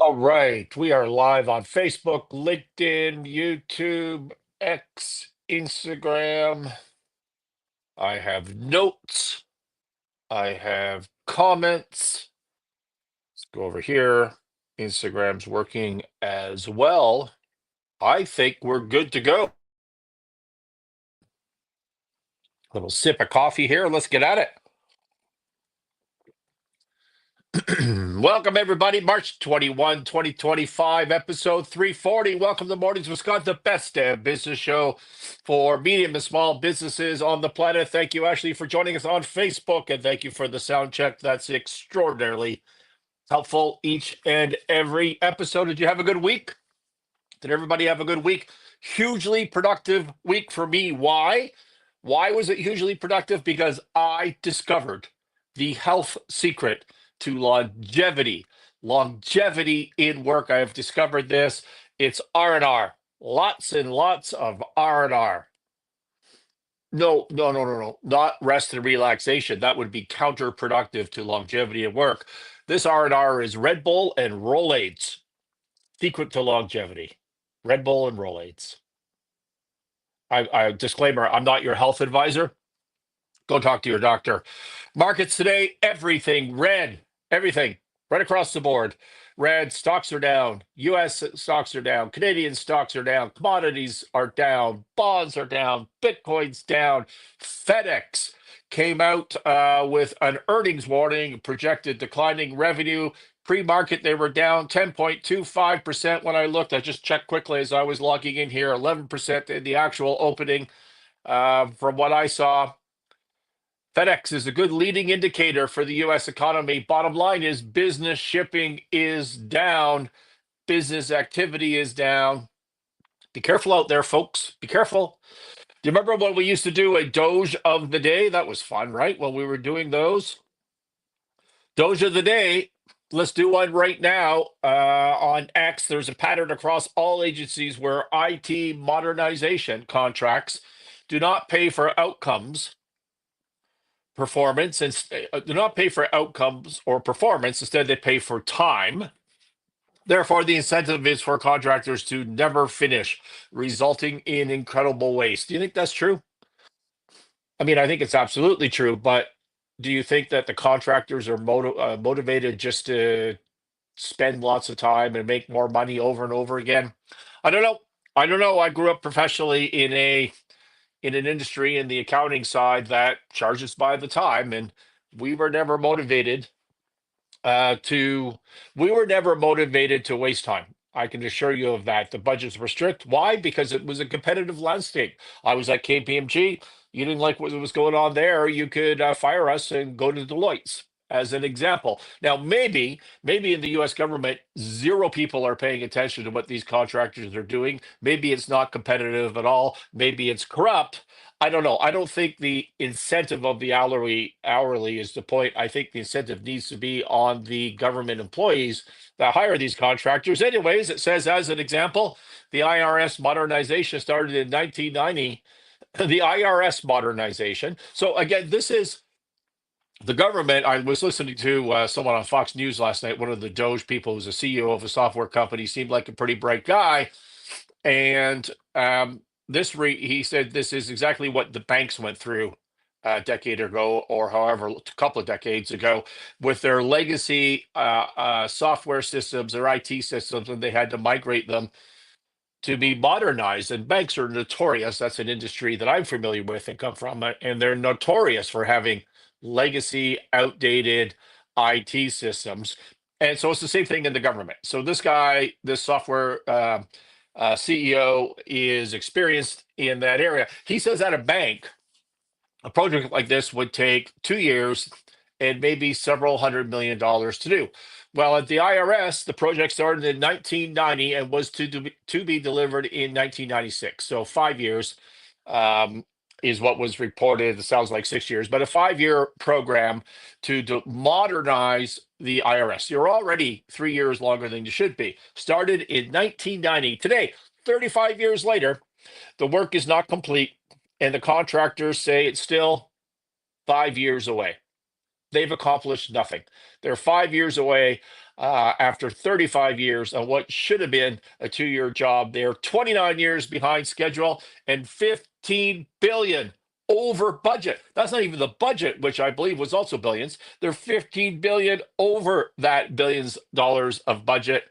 All right, we are live on Facebook, LinkedIn, YouTube, X, Instagram. I have notes. I have comments. Let's go over here. Instagram's working as well. I think we're good to go. Little sip of coffee here. Let's get at it. Welcome, everybody. March 21, 2025, episode 340. Welcome to Mornings Wisconsin, the best damn business show for medium and small businesses on the planet. Thank you, Ashley, for joining us on Facebook, and thank you for the sound check. That's extraordinarily helpful each and every episode. Did you have a good week? Did everybody have a good week? Hugely productive week for me. Why? Why was it hugely productive? Because I discovered the health secret to longevity. Longevity in work. I have discovered this. It's R&R. Lots and lots of R&R. No, no, no, no, no. Not rest and relaxation. That would be counterproductive to longevity at work. This R&R is Red Bull and Rolaids. Secret to longevity. Red Bull and Rolaids. I disclaimer, I'm not your health advisor. Go talk to your doctor. Markets today, everything red, everything right across the board. Red, stocks are down. US stocks are down. Canadian stocks are down. Commodities are down. Bonds are down. Bitcoin's down. Fedex came out with an earnings warning, projected declining revenue. Pre-market, they were down 10.25% when I looked. I just checked quickly as I was logging in here, 11% in the actual opening. From what I saw, FedEx is a good leading indicator for the U.S. economy. Bottom line is business shipping is down. Business activity is down. Be careful out there, folks. Be careful. Do you remember when we used to do a Doge of the day? That was fun, right? When we were doing those. Doge of the day. Let's do one right now on X. There's a pattern across all agencies where IT modernization contracts do not pay for outcomes performance and do not pay for outcomes or performance. Instead, they pay for time. Therefore, the incentive is for contractors to never finish, resulting in incredible waste. Do you think that's true? I mean, I think it's absolutely true, but do you think that the contractors are motivated just to spend lots of time and make more money over and over again? I don't know. I don't know. I grew up professionally in an industry in the accounting side that charges by the time, and we were never motivated to we were never motivated to waste time. I can assure you of that. The budgets were strict. Why? Because it was a competitive landscape. I was at KPMG. You didn't like what was going on there, you could fire us and go to Deloitte's, as an example. Now, maybe in the US government, zero people are paying attention to what these contractors are doing. Maybe it's not competitive at all. Maybe it's corrupt. I don't know. I don't think the incentive of the hourly is the point. I think the incentive needs to be on the government employees that hire these contractors. Anyways, it says, as an example, the IRS modernization started in 1990. The IRS modernization. So again, this is the government. I was listening to someone on Fox News last night. One of the Doge people, who's a CEO of a software company, seemed like a pretty bright guy, and he said this is exactly what the banks went through a decade ago, or however, a couple of decades ago, with their legacy software systems, their IT systems, and they had to migrate them to be modernized. And banks are notorious. That's an industry that I'm familiar with and come from, and they're notorious for having legacy, outdated IT systems. And so it's the same thing in the government. So this guy, this software CEO, is experienced in that area. He says at a bank, a project like this would take 2 years and maybe several $100 million to do. Well, at the IRS, the project started in 1990 and was to be delivered in 1996. So 5 years is what was reported. It sounds like 6 years, but a 5-year program to modernize the IRS. You're already 3 years longer than you should be. Started in 1990. Today, 35 years later, the work is not complete, and the contractors say it's still 5 years away. They've accomplished nothing. They're 5 years away. after 35 years on what should have been a 2-year job. They're 29 years behind schedule and 15 billion over budget. That's not even the budget, which I believe was also billions. They're 15 billion over that billions dollars of budget.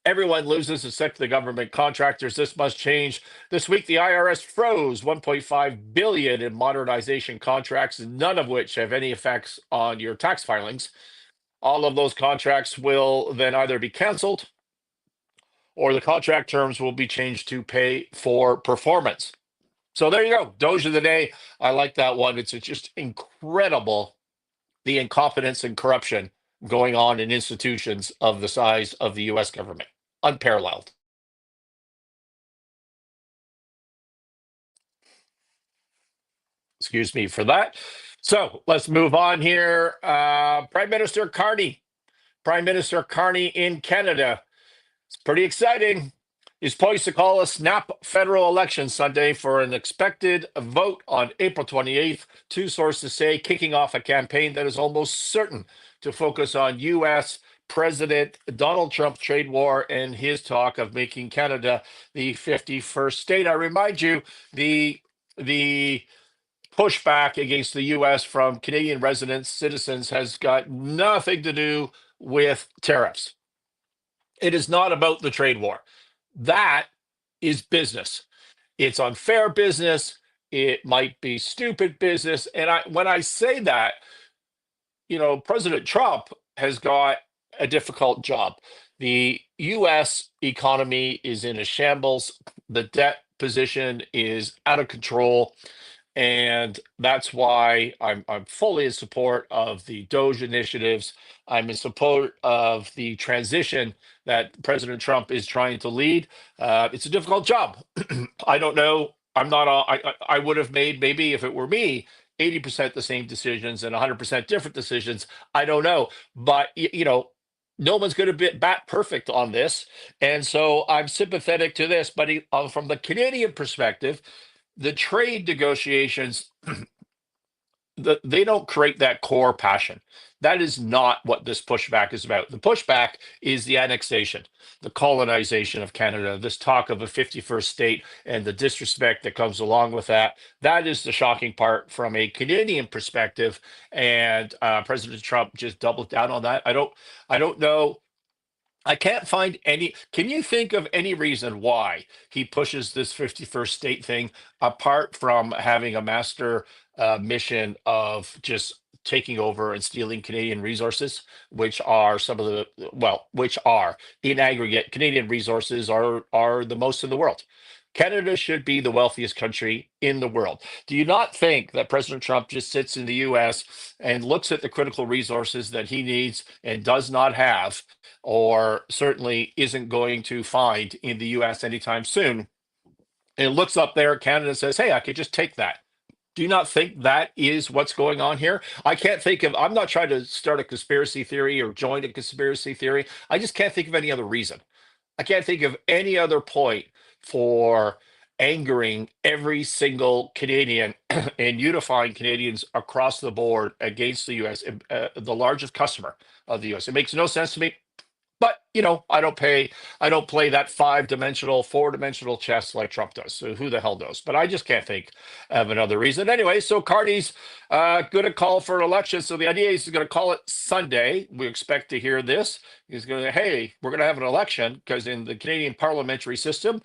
Everyone loses except the government contractors. This must change. This week, the IRS froze 1.5 billion in modernization contracts, none of which have any effects on your tax filings. All of those contracts will then either be canceled or the contract terms will be changed to pay for performance. So there you go. Doge of the day. I like that one. It's just incredible, the incompetence and corruption going on in institutions of the size of the US government. Unparalleled. Excuse me for that. So let's move on here. Prime Minister Carney. Prime Minister Carney in Canada. It's pretty exciting. He's poised to call a snap federal election Sunday for an expected vote on April 28th. Two sources say kicking off a campaign that is almost certain to focus on U.S. President Donald Trump's trade war and his talk of making Canada the 51st state. I remind you, the pushback against the U.S. from Canadian residents, citizens, has got nothing to do with tariffs. It is not about the trade war. That is business. It's unfair business. It might be stupid business. And when I say that, President Trump has got a difficult job. The U.S. economy is in a shambles. The debt position is out of control. And that's why I'm fully in support of the Doge initiatives. I'm in support of the transition that President Trump is trying to lead. It's a difficult job. I don't know. I'm not. I would have made, maybe if it were me, 80% the same decisions and 100% different decisions. I don't know, but no one's going to be bat perfect on this, and so I'm sympathetic to this. But from the Canadian perspective, the trade negotiations, they don't create that core passion. That is not what this pushback is about. The pushback is the annexation, the colonization of Canada, this talk of a 51st state and the disrespect that comes along with that. That is the shocking part from a Canadian perspective. And President Trump just doubled down on that. I don't know. I can't find any. Can you think of any reason why he pushes this 51st state thing apart from having a master mission of just taking over and stealing Canadian resources, which are which are in aggregate, Canadian resources are the most in the world. Canada should be the wealthiest country in the world. Do you not think that President Trump just sits in the US and looks at the critical resources that he needs and does not have, or certainly isn't going to find in the US anytime soon, and looks up there at Canada and says, hey, I could just take that? Do you not think that is what's going on here? I'm not trying to start a conspiracy theory or join a conspiracy theory. I just can't think of any other reason. I can't think of any other point for angering every single Canadian and unifying Canadians across the board against the US, the largest customer of the US. It makes no sense to me. But I don't play that 5-dimensional, 4-dimensional chess like Trump does. So who the hell knows? But I just can't think of another reason. Anyway, so Carney's going to call for an election. So the idea is he's going to call it Sunday. We expect to hear this. He's going to, hey, we're going to have an election, because in the Canadian parliamentary system,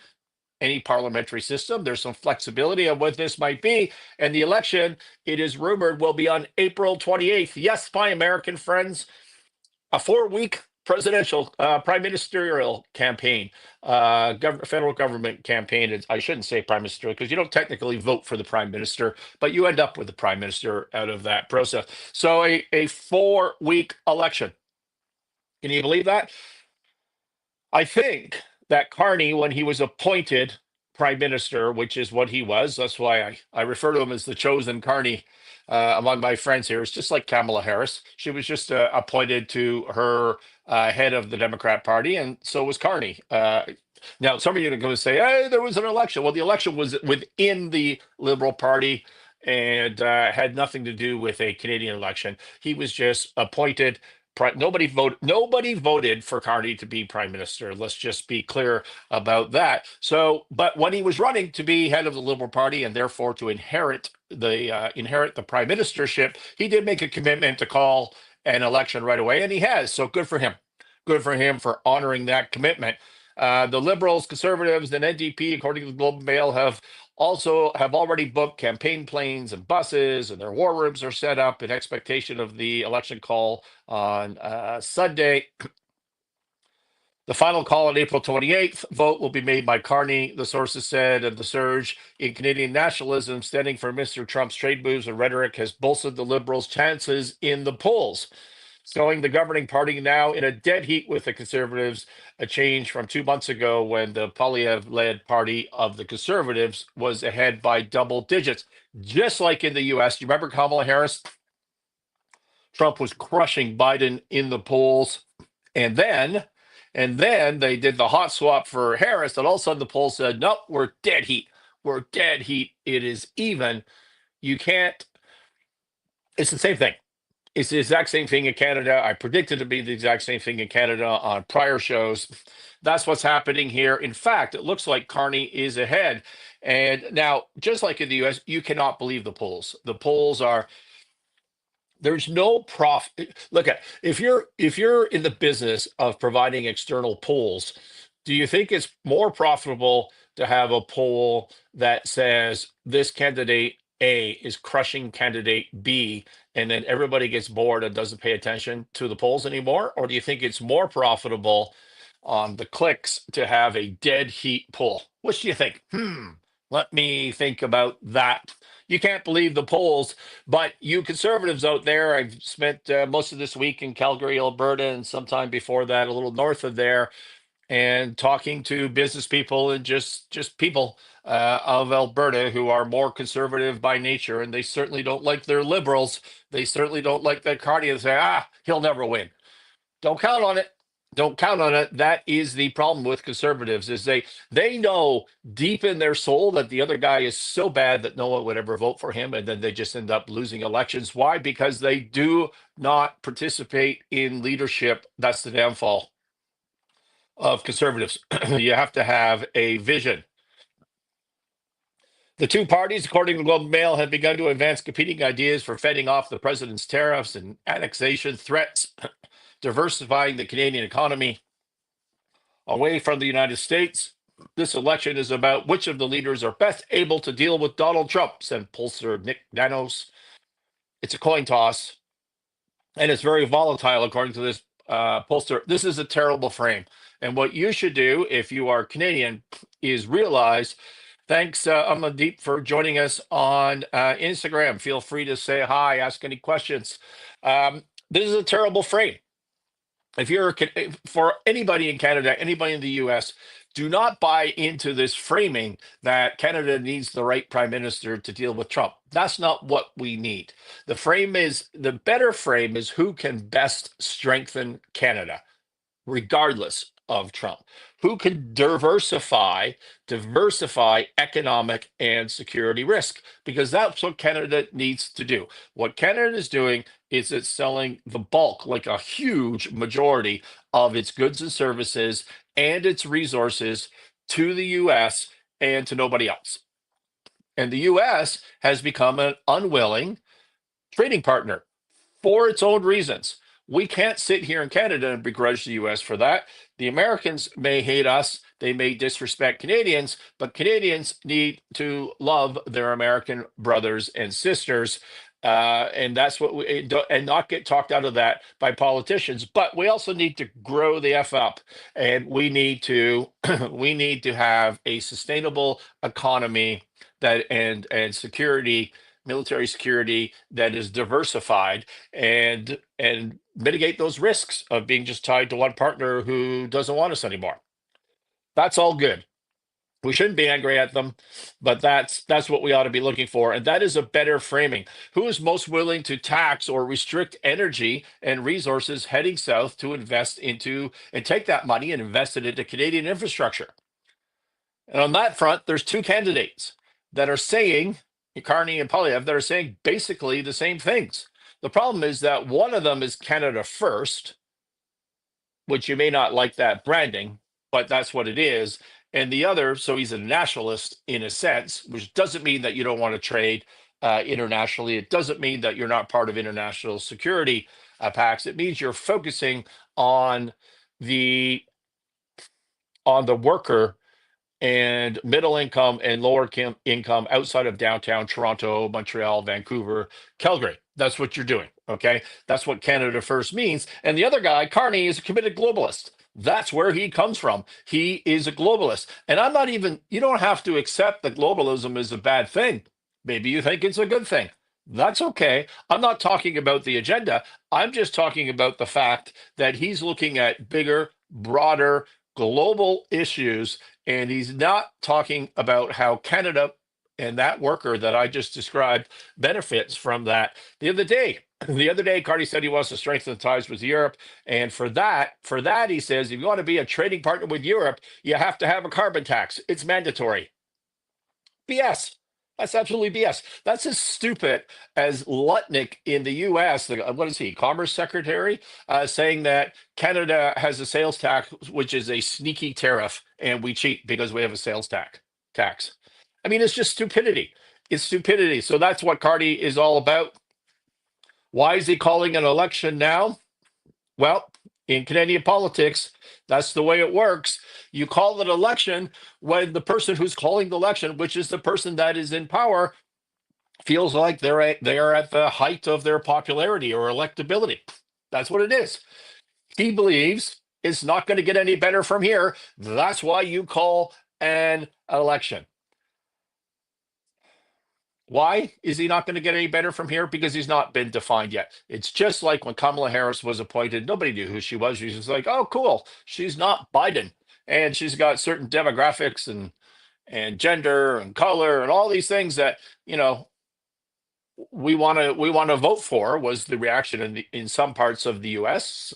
any parliamentary system, there's some flexibility on what this might be. And the election, it is rumored, will be on April 28th. Yes, my American friends, a 4-week presidential prime ministerial campaign, federal government campaign. I shouldn't say prime minister, because you don't technically vote for the prime minister, but you end up with the prime minister out of that process. So a 4-week election. Can you believe that? I think that Carney, when he was appointed prime minister, which is what he was, that's why I refer to him as the chosen Carney among my friends here. It's just like Kamala Harris. She was just appointed to her head of the Democrat Party, and so was Carney. Now, some of you are going to say, hey, there was an election. Well, the election was within the Liberal Party and had nothing to do with a Canadian election. He was just appointed Nobody voted for Carney to be prime minister. Let's just be clear about that. So, but when he was running to be head of the Liberal Party and therefore to inherit the prime ministership, he did make a commitment to call an election right away, and he has. So good for him. Good for him for honoring that commitment. The Liberals, Conservatives, and NDP, according to the Globe and Mail, have already booked campaign planes and buses, and their war rooms are set up in expectation of the election call on Sunday. The final call on April 28th. Vote will be made by Carney, the sources said, and the surge in Canadian nationalism standing for Mr. Trump's trade moves and rhetoric has bolstered the Liberals' chances in the polls, showing the governing party now in a dead heat with the Conservatives, a change from 2 months ago when the Poilievre-led party of the Conservatives was ahead by double digits. Just like in the U.S., you remember Kamala Harris? Trump was crushing Biden in the polls, and then they did the hot swap for Harris, and all of a sudden the polls said, nope, we're dead heat. We're dead heat. It is even. You can't. It's the same thing. It's the exact same thing in Canada. I predicted it to be the exact same thing in Canada on prior shows. That's what's happening here. In fact, it looks like Carney is ahead. And now, just like in the US, you cannot believe the polls. The polls are, there's no profit. Look at, if you're in the business of providing external polls, do you think it's more profitable to have a poll that says this candidate A is crushing candidate B, and then everybody gets bored and doesn't pay attention to the polls anymore? Or do you think it's more profitable on the clicks to have a dead heat poll? Which do you think? Let me think about that. You can't believe the polls, but you conservatives out there, I've spent most of this week in Calgary, Alberta, and sometime before that, a little north of there, and talking to business people and just people of Alberta who are more conservative by nature, and they certainly don't like their liberals. They certainly don't like that Carney and say, he'll never win. Don't count on it. Don't count on it. That is the problem with conservatives, is they know deep in their soul that the other guy is so bad that no one would ever vote for him, and then they just end up losing elections. Why? Because they do not participate in leadership. That's the downfall of conservatives. You have to have a vision. The two parties, according to Globe and Mail, have begun to advance competing ideas for fending off the president's tariffs and annexation threats, diversifying the Canadian economy away from the United States. This election is about which of the leaders are best able to deal with Donald Trump, said pollster Nick Nanos. It's a coin toss, and it's very volatile, according to this pollster. This is a terrible frame. And what you should do if you are Canadian is realize, thanks, Amandeep, for joining us on Instagram. Feel free to say hi, ask any questions. This is a terrible frame. If you're for anybody in Canada, anybody in the US, do not buy into this framing that Canada needs the right prime minister to deal with Trump. That's not what we need. The better frame is who can best strengthen Canada, regardless of Trump. Who can diversify economic and security risk? Because that's what Canada needs to do. What Canada is doing is it's selling the bulk, like a huge majority of its goods and services and its resources to the US and to nobody else. And the US has become an unwilling trading partner for its own reasons. We can't sit here in Canada and begrudge the US for that. The Americans may hate us, they may disrespect Canadians, but Canadians need to love their American brothers and sisters. And that's what and not get talked out of that by politicians. But we also need to grow the F up, and we need to we need to have a sustainable economy and security, military security that is diversified and mitigate those risks of being just tied to one partner who doesn't want us anymore. That's all good. We shouldn't be angry at them, but that's what we ought to be looking for. And that is a better framing. Who is most willing to tax or restrict energy and resources heading south to invest into and take that money and invest it into Canadian infrastructure? And on that front, there's two candidates that are saying, Carney and Poilievre, that are saying basically the same things. The problem is that one of them is Canada First, which you may not like that branding, but that's what it is. And the other, so he's a nationalist in a sense, which doesn't mean that you don't want to trade internationally. It doesn't mean that you're not part of international security pacts. It means you're focusing on the worker and middle income and lower income outside of downtown Toronto, Montreal, Vancouver, Calgary. That's what you're doing. Okay. That's what Canada First means. And the other guy, Carney, is a committed globalist. That's where he comes from. He is a globalist. And I'm not even, you don't have to accept that globalism is a bad thing. Maybe you think it's a good thing. That's okay. I'm not talking about the agenda. I'm just talking about the fact that he's looking at bigger, broader, global issues, and he's not talking about how Canada and that worker that I just described benefits from that. The other day, Carney said he wants to strengthen ties with Europe, and for that, he says if you want to be a trading partner with Europe, you have to have a carbon tax. It's mandatory. BS. That's absolutely BS. That's as stupid as Lutnick in the U.S. What is he, Commerce Secretary, saying that Canada has a sales tax, which is a sneaky tariff, and we cheat because we have a sales tax. I mean, it's just stupidity. It's stupidity. So that's what Cardi is all about. Why is he calling an election now? Well, in Canadian politics, that's the way it works. You call an election when the person who's calling the election, which is the person that is in power, feels like they are at the height of their popularity or electability. That's what it is. He believes it's not going to get any better from here. That's why you call an election. Why is he not going to get any better from here? Because he's not been defined yet. It's just like when Kamala Harris was appointed, nobody knew who she was. She was just like, oh, cool. She's not Biden. And she's got certain demographics and gender and color and all these things that, we want to vote for, was the reaction in some parts of the US,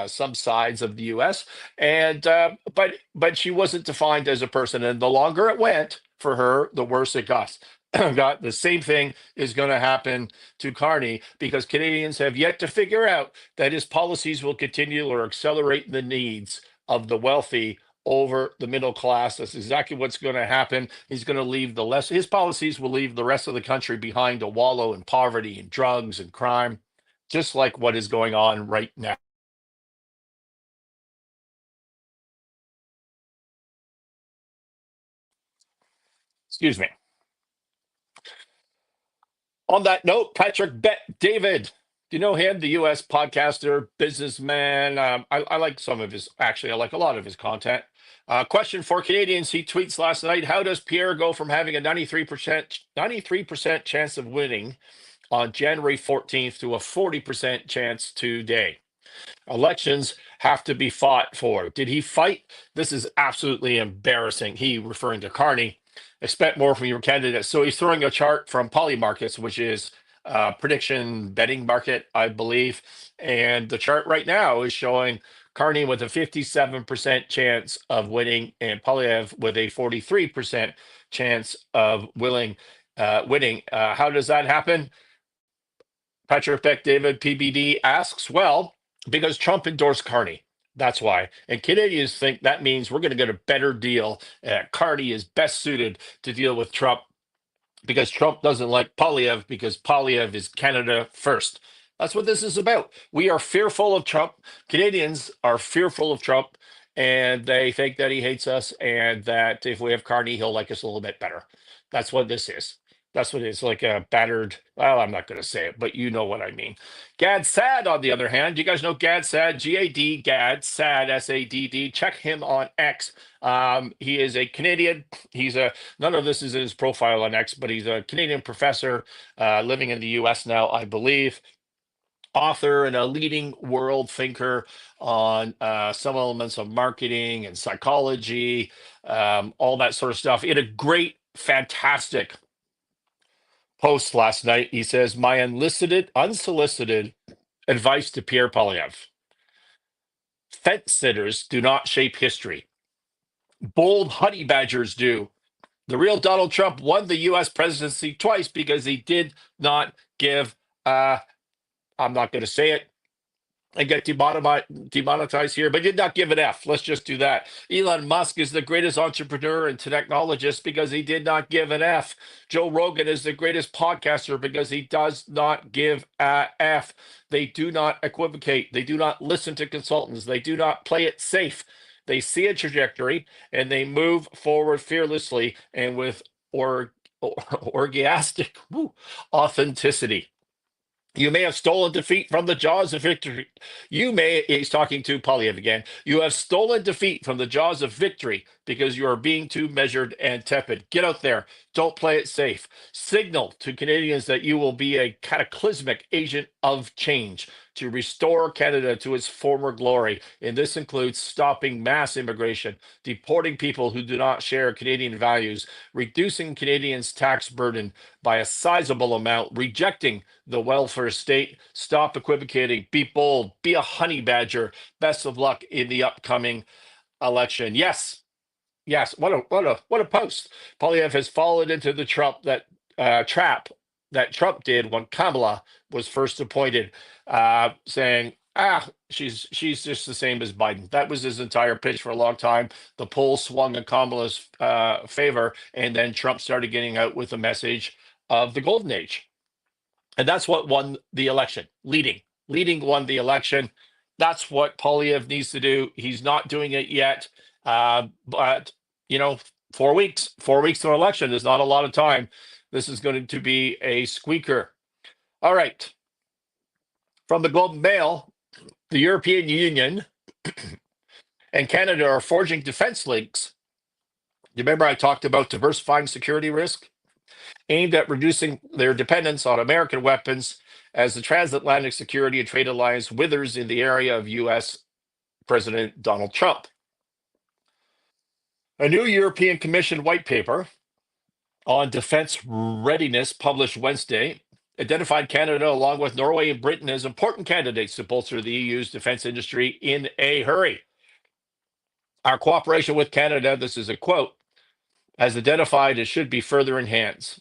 some sides of the US. And but she wasn't defined as a person. And the longer it went for her, the worse it got. Got the same thing is going to happen to Carney, because Canadians have yet to figure out that his policies will continue or accelerate the needs of the wealthy over the middle class. That's exactly what's going to happen. He's going to leave his policies will leave the rest of the country behind to wallow in poverty and drugs and crime, just like what is going on right now. Excuse me. On that note, Patrick Bet David, do you know him? The U.S. podcaster, businessman. I like some of his, actually, I like a lot of his content. Question for Canadians. He tweets last night: how does Pierre go from having a 93% chance of winning on January 14th to a 40% chance today? Elections have to be fought for. Did he fight? This is absolutely embarrassing. He, referring to Carney, expect more from your candidate. So he's throwing a chart from Polymarkets, which is prediction betting market, I believe. And the chart right now is showing Carney with a 57% chance of winning and Polyev with a 43% chance of winning. How does that happen? Patrick Beck David PBD asks, well, because Trump endorsed Carney. That's why. And Canadians think that means we're going to get a better deal. Carney is best suited to deal with Trump because Trump doesn't like Polyev, because Polyev is Canada first. That's what this is about. We are fearful of Trump. Canadians are fearful of Trump, and they think that he hates us, and that if we have Carney, he'll like us a little bit better. That's what this is. That's what it's like, a battered. Well, I'm not going to say it, but you know what I mean. Gad Sadd, on the other hand, you guys know Gad Sadd, G-A-D, Gad Sadd, S-A-D-D. Check him on X. He is a Canadian. None of this is in his profile on X, but he's a Canadian professor living in the U.S. now, I believe. Author and a leading world thinker on some elements of marketing and psychology, all that sort of stuff. In a great, fantastic post last night, he says, my unsolicited advice to Pierre Poilievre: fence sitters do not shape history. Bold honey badgers do. The real Donald Trump won the U.S. presidency twice because he did not give a I'm not going to say it and get demonetized here, but did not give an F. Let's just do that. Elon Musk is the greatest entrepreneur and technologist because he did not give an F. Joe Rogan is the greatest podcaster because he does not give a F. They do not equivocate. They do not listen to consultants. They do not play it safe. They see a trajectory and they move forward fearlessly and with orgastic authenticity. You may have stolen defeat from the jaws of victory. He's talking to Polyev again. You have stolen defeat from the jaws of victory because you are being too measured and tepid. Get out there. Don't play it safe. Signal to Canadians that you will be a cataclysmic agent of change to restore Canada to its former glory. And this includes stopping mass immigration, deporting people who do not share Canadian values, reducing Canadians' tax burden by a sizable amount, rejecting the welfare state. Stop equivocating. Be bold. Be a honey badger. Best of luck in the upcoming election. Yes, yes. What a post. Polyev has fallen into the trap that Trump did when Kamala was first appointed, saying, she's just the same as Biden. That was his entire pitch for a long time. The polls swung in Kamala's favor, and then Trump started getting out with the message of the golden age. And that's what won the election. Leading won the election. That's what Polyev needs to do. He's not doing it yet. But, 4 weeks to an election is not a lot of time. This is going to be a squeaker. All right. From the Globe and Mail, the European Union and Canada are forging defense links. You remember I talked about diversifying security risk, aimed at reducing their dependence on American weapons as the transatlantic security and trade alliance withers in the area of U.S. President Donald Trump. A new European Commission white paper on defense readiness published Wednesday identified Canada along with Norway and Britain as important candidates to bolster the EU's defense industry in a hurry. Our cooperation with Canada, this is a quote, has identified and should be further enhanced,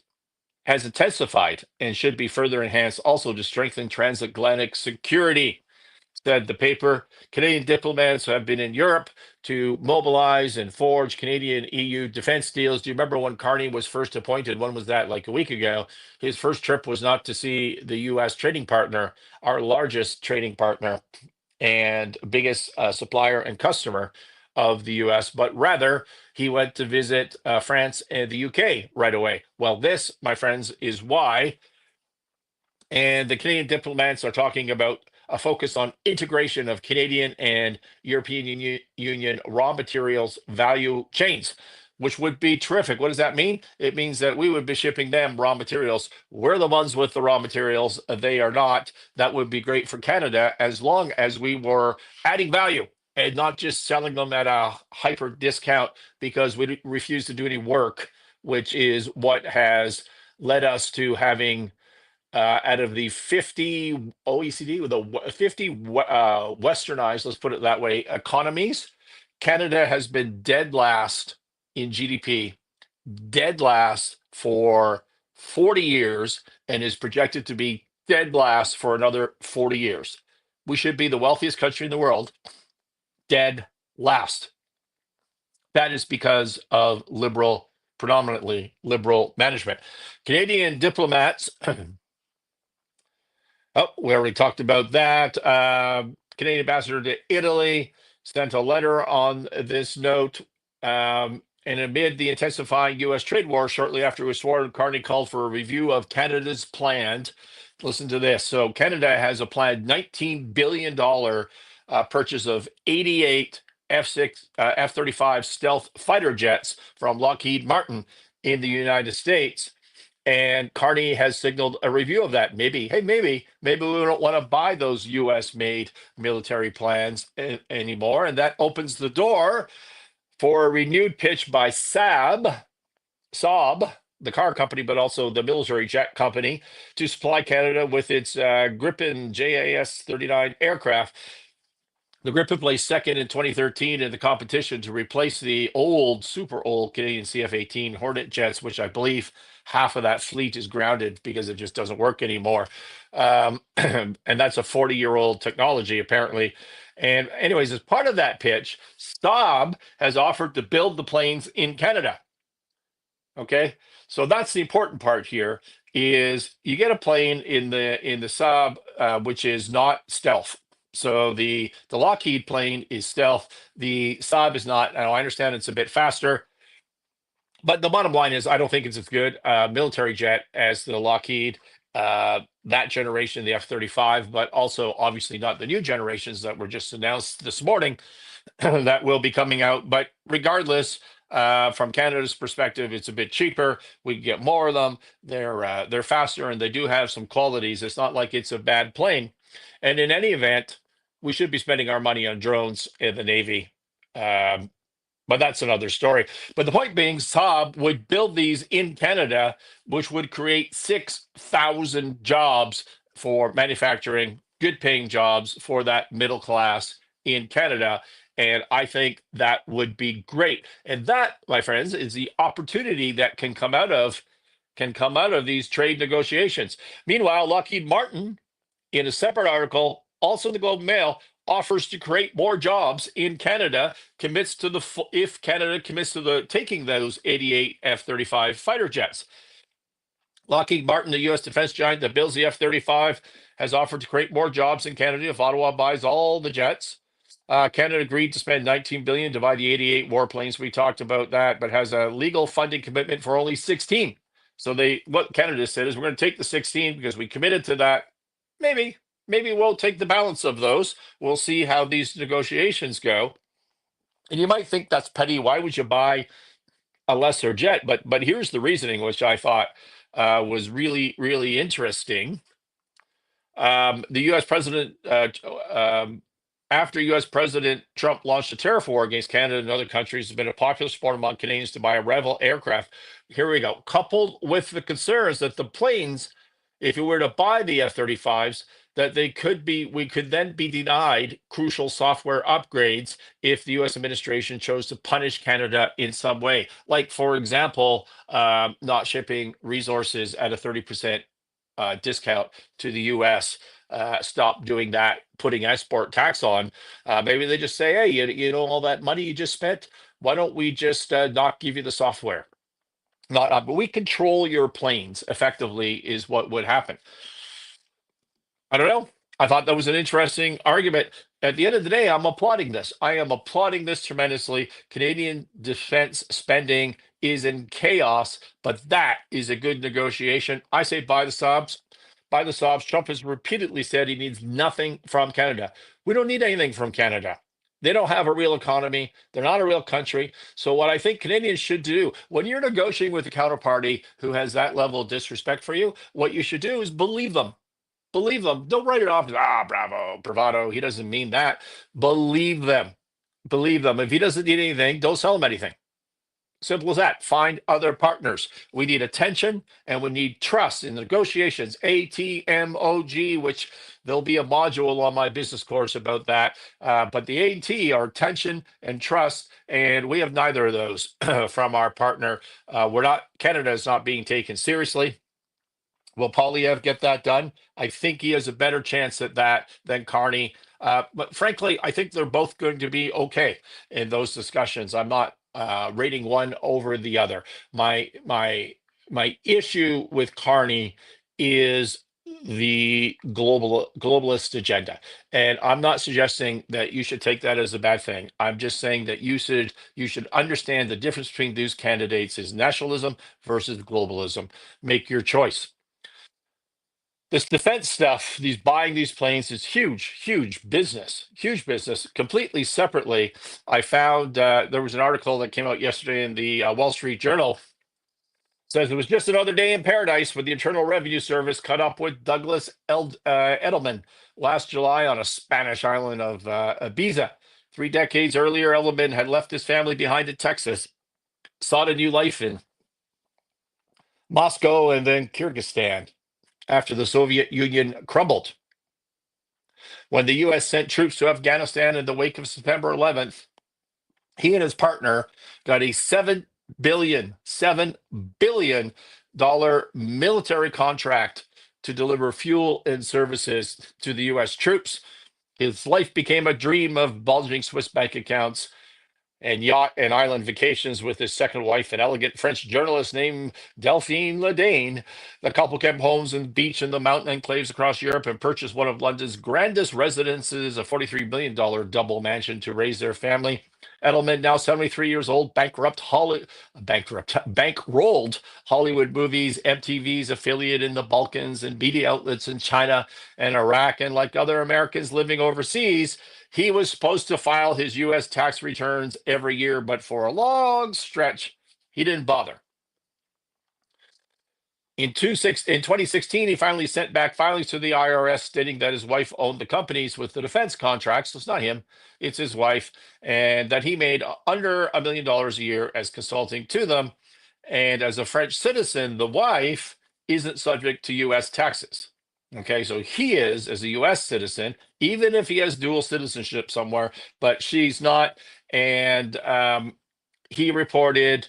has intensified and should be further enhanced also to strengthen transatlantic security, said the paper. Canadian diplomats have been in Europe to mobilize and forge Canadian EU defense deals. Do you remember when Carney was first appointed? When was that? Like a week ago. His first trip was not to see the U.S. trading partner, our largest trading partner and biggest supplier and customer of the U.S., but rather he went to visit France and the UK right away. Well, this, my friends, is why. And the Canadian diplomats are talking about a focus on integration of Canadian and European Union raw materials value chains, which would be terrific. What does that mean? It means that we would be shipping them raw materials. We're the ones with the raw materials. They are not. That would be great for Canada as long as we were adding value and not just selling them at a hyper discount because we refuse to do any work, which is what has led us to having out of the 50 OECD, with the 50 westernized, let's put it that way, economies, Canada has been dead last in GDP, dead last for 40 years, and is projected to be dead last for another 40 years. We should be the wealthiest country in the world, dead last. That is because of predominantly liberal management. Canadian diplomats, we already talked about that. Canadian ambassador to Italy sent a letter on this note. And amid the intensifying U.S. trade war, shortly after it was sworn, Carney called for a review of Canada's planned. Listen to this. So Canada has a planned $19 billion purchase of 88 F-35 stealth fighter jets from Lockheed Martin in the United States. And Carney has signaled a review of that. Maybe we don't want to buy those U.S.-made military plans anymore. And that opens the door for a renewed pitch by Saab, the car company, but also the military jet company, to supply Canada with its Gripen JAS-39 aircraft. The Gripen placed second in 2013 in the competition to replace the super old Canadian CF-18 Hornet jets, which I believe half of that fleet is grounded because it just doesn't work anymore. And that's a 40-year-old technology, apparently. And anyways, as part of that pitch, Saab has offered to build the planes in Canada. Okay, so that's the important part here is you get a plane in the Saab, which is not stealth. So the Lockheed plane is stealth. The Saab is not. Now I understand it's a bit faster, but the bottom line is I don't think it's as good military jet as the Lockheed. That generation, the F-35, but also obviously not the new generations that were just announced this morning. That will be coming out. But regardless, from Canada's perspective, it's a bit cheaper. We can get more of them. They're faster and they do have some qualities. It's not like it's a bad plane. And in any event, we should be spending our money on drones in the Navy. Um, but that's another story. But the point being, Saab would build these in Canada, which would create 6,000 jobs for manufacturing, good paying jobs for that middle class in Canada. And I think that would be great. And that, my friends, is the opportunity that can come out of these trade negotiations. Meanwhile, Lockheed Martin, in a separate article, also in the Globe and Mail, offers to create more jobs in Canada, commits to if Canada commits to the taking those 88 F-35 fighter jets. Lockheed Martin, the U.S. defense giant that builds the F-35, has offered to create more jobs in Canada if Ottawa buys all the jets. Canada agreed to spend $19 billion to buy the 88 warplanes. We talked about that, but has a legal funding commitment for only 16. So what Canada said is we're going to take the 16 because we committed to that. Maybe we'll take the balance of those. We'll see how these negotiations go. And you might think that's petty. Why would you buy a lesser jet? But here's the reasoning, which I thought was really, really interesting. The U.S. president, after U.S. President Trump launched a tariff war against Canada and other countries, has been a popular sport among Canadians to buy a rival aircraft. Here we go. Coupled with the concerns that the planes, if you were to buy the F-35s, that we could then be denied crucial software upgrades if the U.S. administration chose to punish Canada in some way, like, for example, not shipping resources at a 30% discount to the U.S. Stop doing that, putting export tax on. Maybe they just say, hey, you know, all that money you just spent, why don't we just not give you the software? But we control your planes effectively is what would happen. I don't know. I thought that was an interesting argument. At the end of the day, I'm applauding this. I am applauding this tremendously. Canadian defense spending is in chaos, but that is a good negotiation. I say buy the Saabs. Buy the Saabs. Trump has repeatedly said he needs nothing from Canada. We don't need anything from Canada. They don't have a real economy. They're not a real country. So what I think Canadians should do, when you're negotiating with a counterparty who has that level of disrespect for you, what you should do is believe them. Believe them. Don't write it off as, bravo, bravado. He doesn't mean that. Believe them. Believe them. If he doesn't need anything, don't sell him anything. Simple as that. Find other partners. We need attention and we need trust in negotiations. ATMOG, which there'll be a module on my business course about that. But the AT are attention and trust, and we have neither of those from our partner. Canada is not being taken seriously. Will Polyev get that done? I think he has a better chance at that than Carney. But frankly, I think they're both going to be okay in those discussions. I'm not rating one over the other. My issue with Carney is the globalist agenda, and I'm not suggesting that you should take that as a bad thing. I'm just saying that you should understand the difference between these candidates is nationalism versus globalism. Make your choice. This defense stuff, these buying these planes is huge business, completely separately. I found there was an article that came out yesterday in the Wall Street Journal. Says it was just another day in paradise for the Internal Revenue Service caught up with Douglas Edelman last July on a Spanish island of Ibiza. 3 decades earlier, Edelman had left his family behind in Texas, sought a new life in Moscow and then Kyrgyzstan after the Soviet Union crumbled. When the U.S. sent troops to Afghanistan in the wake of September 11th, he and his partner got a $7 billion military contract to deliver fuel and services to the U.S. troops. His life became a dream of bulging Swiss bank accounts and yacht and island vacations with his second wife, an elegant French journalist named Delphine Ledane. The couple kept homes and beach in the mountain enclaves across Europe and purchased one of London's grandest residences, a $43 million double mansion to raise their family. Edelman, now 73 years old, bankrolled Hollywood movies, MTV's affiliate in the Balkans, and media outlets in China and Iraq. And like other Americans living overseas, he was supposed to file his U.S. tax returns every year, but for a long stretch, he didn't bother. In 2016, he finally sent back filings to the IRS stating that his wife owned the companies with the defense contracts. So it's not him, it's his wife, and that he made under $1 million a year as consulting to them. And as a French citizen, the wife isn't subject to U.S. taxes. Okay, so he is, as a U.S. citizen, even if he has dual citizenship somewhere, but she's not. And he reported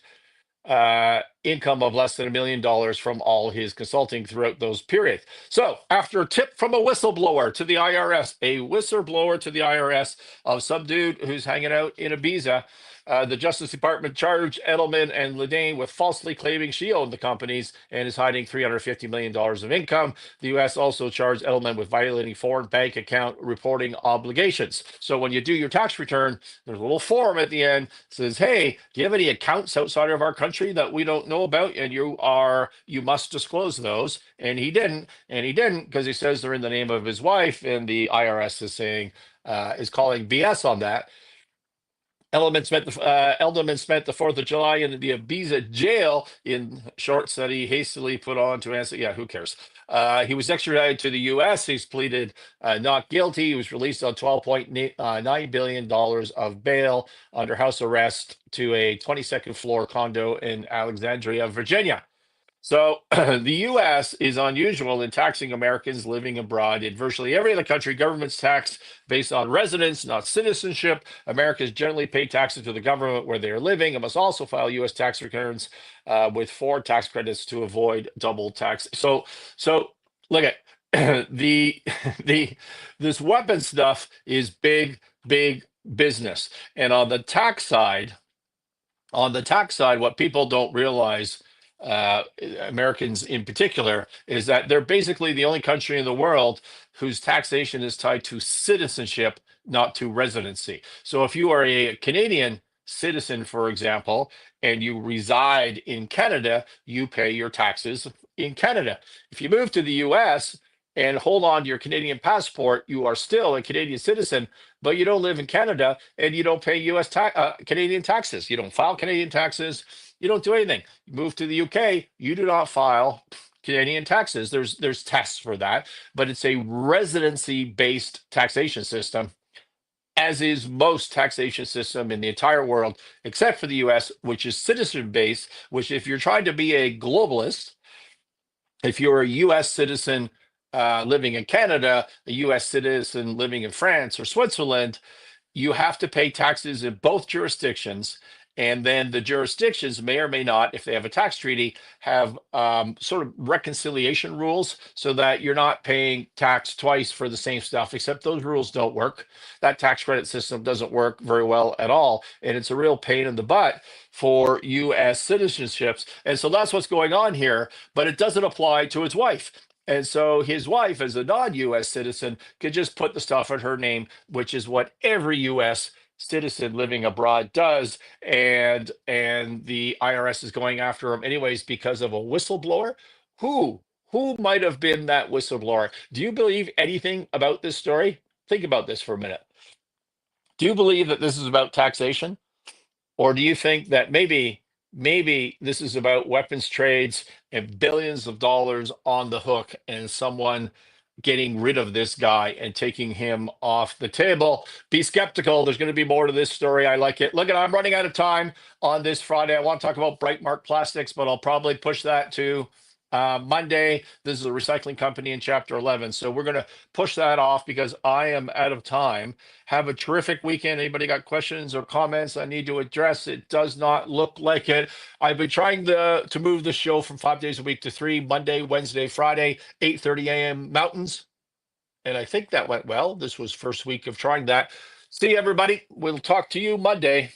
income of less than $1 million from all his consulting throughout those periods. So after a tip from a whistleblower to the IRS, of some dude who's hanging out in Ibiza, the Justice Department charged Edelman and Ledane with falsely claiming she owned the companies and is hiding $350 million of income. The U.S. also charged Edelman with violating foreign bank account reporting obligations. So when you do your tax return, there's a little form at the end that says, hey, do you have any accounts outside of our country that we don't know about? And you must disclose those. And he didn't. And he didn't because he says they're in the name of his wife. And the IRS is calling BS on that. Edelman spent the 4th of July in the Ibiza jail in shorts that he hastily put on to answer. Yeah, who cares? He was extradited to the U.S. He's pleaded not guilty. He was released on $12.9 billion of bail under house arrest to a 22nd floor condo in Alexandria, Virginia. So the U.S. is unusual in taxing Americans living abroad. In virtually every other country, governments tax based on residence, not citizenship. Americans generally pay taxes to the government where they are living and must also file U.S. tax returns with 4 tax credits to avoid double tax. So look at this weapon stuff is big business. And on the tax side, what people don't realize, Americans in particular, is that they're basically the only country in the world whose taxation is tied to citizenship, not to residency. So if you are a Canadian citizen, for example, and you reside in Canada, you pay your taxes in Canada. If you move to the US and hold on to your Canadian passport, you are still a Canadian citizen, but you don't live in Canada and you don't pay Canadian taxes. You don't file Canadian taxes. You don't do anything. You move to the UK, you do not file Canadian taxes. There's tests for that, but it's a residency-based taxation system, as is most taxation system in the entire world, except for the US, which is citizen-based, which if you're trying to be a globalist, if you're a US citizen living in Canada, a US citizen living in France or Switzerland, you have to pay taxes in both jurisdictions. And then the jurisdictions may or may not, if they have a tax treaty, have sort of reconciliation rules so that you're not paying tax twice for the same stuff, except those rules don't work. That tax credit system doesn't work very well at all. And it's a real pain in the butt for U.S. citizenships. And so that's what's going on here, but it doesn't apply to his wife. And so his wife, as a non-U.S. citizen, could just put the stuff in her name, which is what every U.S. citizen living abroad does, and the IRS is going after him anyways because of a whistleblower. Who might have been that whistleblower? Do you believe anything about this story? Think about this for a minute. Do you believe that this is about taxation, or do you think that maybe this is about weapons trades and billions of dollars on the hook and someone getting rid of this guy and taking him off the table? Be skeptical. There's going to be more to this story. I like it. Look, I'm running out of time on this Friday. I want to talk about Brightmark plastics, but I'll probably push that to Monday, this is a recycling company in chapter 11. So we're going to push that off because I am out of time. Have a terrific weekend. Anybody got questions or comments I need to address? It does not look like it. I've been trying to move the show from 5 days a week to 3, Monday, Wednesday, Friday, 8:30 a.m. Mountains. And I think that went well. This was first week of trying that. See you, everybody. We'll talk to you Monday.